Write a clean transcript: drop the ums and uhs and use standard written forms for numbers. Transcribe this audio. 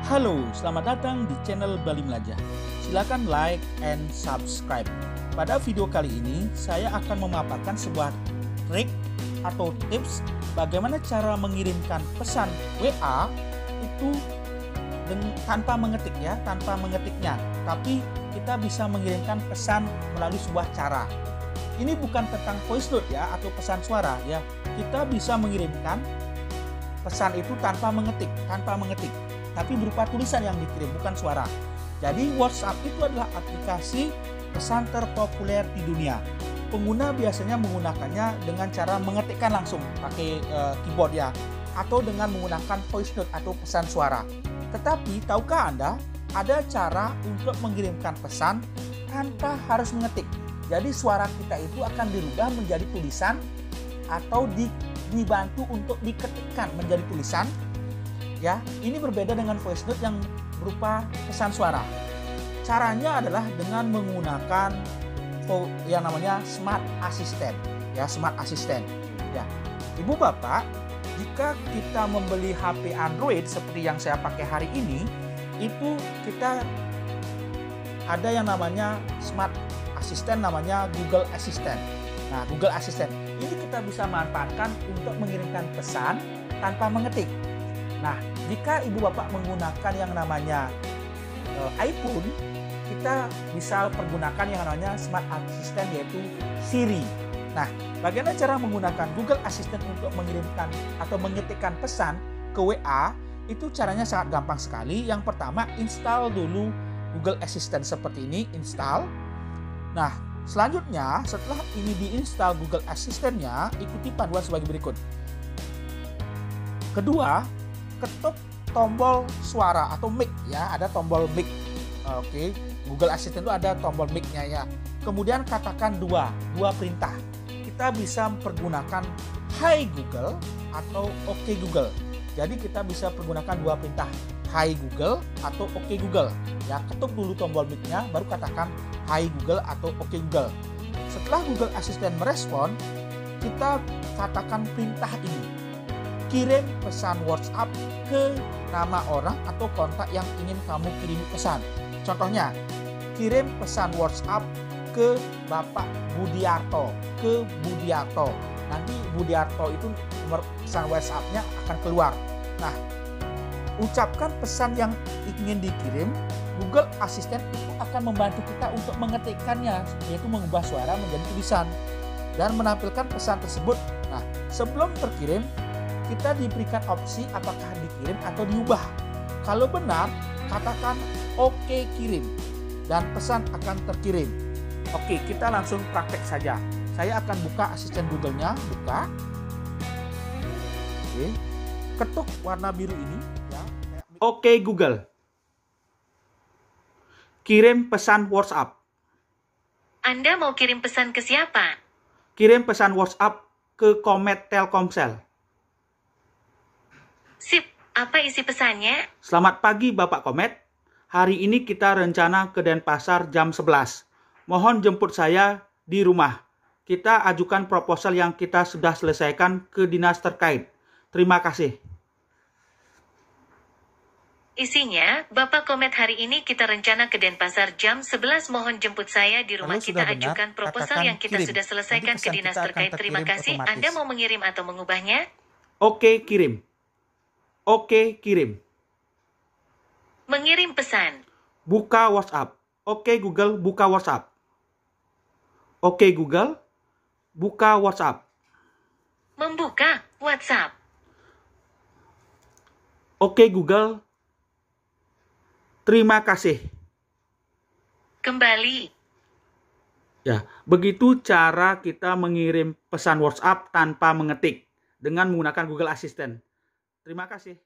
Halo, selamat datang di channel Bali Melajah. Silakan like and subscribe. Pada video kali ini, saya akan memaparkan sebuah trik atau tips bagaimana cara mengirimkan pesan WA itu tanpa mengetik ya, tanpa mengetiknya. Tapi kita bisa mengirimkan pesan melalui sebuah cara. Ini bukan tentang voice note ya atau pesan suara ya. Kita bisa mengirimkan pesan itu tanpa mengetik, tapi berupa tulisan yang dikirim, bukan suara. Jadi WhatsApp itu adalah aplikasi pesan terpopuler di dunia. Pengguna biasanya menggunakannya dengan cara mengetikkan langsung pakai keyboard ya, atau dengan menggunakan voice note atau pesan suara. Tetapi tahukah Anda, ada cara untuk mengirimkan pesan tanpa harus mengetik. Jadi suara kita itu akan dirubah menjadi tulisan atau dibantu untuk diketikkan menjadi tulisan. Ya, ini berbeda dengan voice note yang berupa pesan suara. Caranya adalah dengan menggunakan yang namanya Smart Assistant. Ya, Smart Assistant. Ya, Ibu Bapak, jika kita membeli HP Android seperti yang saya pakai hari ini, itu kita ada yang namanya Smart Assistant, namanya Google Assistant. Nah, Google Assistant ini kita bisa manfaatkan untuk mengirimkan pesan tanpa mengetik. Nah, jika Ibu Bapak menggunakan yang namanya iPhone, kita bisa pergunakan yang namanya Smart Assistant, yaitu Siri. Nah, bagaimana cara menggunakan Google Assistant untuk mengirimkan atau mengetikkan pesan ke WA? Itu caranya sangat gampang sekali. Yang pertama, install dulu Google Assistant seperti ini, install. Nah, selanjutnya setelah ini diinstal Google Assistant-nya, ikuti panduan sebagai berikut. Kedua, ketuk tombol suara atau mic ya, ada tombol mic. Oke, Google Assistant itu ada tombol mic-nya ya. Kemudian katakan dua perintah. Kita bisa pergunakan Hi Google atau Oke Google. Jadi kita bisa pergunakan dua perintah, Hi Google atau Oke Google. Ya, ketuk dulu tombol mic-nya, baru katakan Hi Google atau Oke Google. Setelah Google Assistant merespon, kita katakan perintah ini. Kirim pesan WhatsApp ke nama orang atau kontak yang ingin kamu kirim pesan. Contohnya, kirim pesan WhatsApp ke Bapak Budiarto, Nanti Budiarto itu nomor pesan WhatsApp-nya akan keluar. Nah, ucapkan pesan yang ingin dikirim, Google Assistant itu akan membantu kita untuk mengetikkannya, yaitu mengubah suara menjadi tulisan dan menampilkan pesan tersebut. Nah, sebelum terkirim, kita diberikan opsi apakah dikirim atau diubah. Kalau benar, katakan Oke kirim dan pesan akan terkirim. Oke, kita langsung praktek saja. Saya akan buka asisten Google-nya, buka. Oke, ketuk warna biru ini ya. Oke Google, kirim pesan WhatsApp. Anda mau kirim pesan ke siapa? Kirim pesan WhatsApp ke Komet Telkomsel. Sip, apa isi pesannya? Selamat pagi Bapak Komet. Hari ini kita rencana ke Denpasar jam 11. Mohon jemput saya di rumah. Kita ajukan proposal yang kita sudah selesaikan ke dinas terkait. Terima kasih. Isinya, Bapak Komet, hari ini kita rencana ke Denpasar jam 11. Mohon jemput saya di rumah. Kita ajukan proposal yang kita sudah selesaikan ke dinas terkait. Terima kasih. Anda mau mengirim atau mengubahnya? Oke kirim. Oke kirim. Mengirim pesan. Buka WhatsApp. Oke Google, buka WhatsApp. Oke Google, buka WhatsApp. Membuka WhatsApp. Oke Google, terima kasih. Kembali. Ya, begitu cara kita mengirim pesan WhatsApp tanpa mengetik dengan menggunakan Google Assistant. Terima kasih.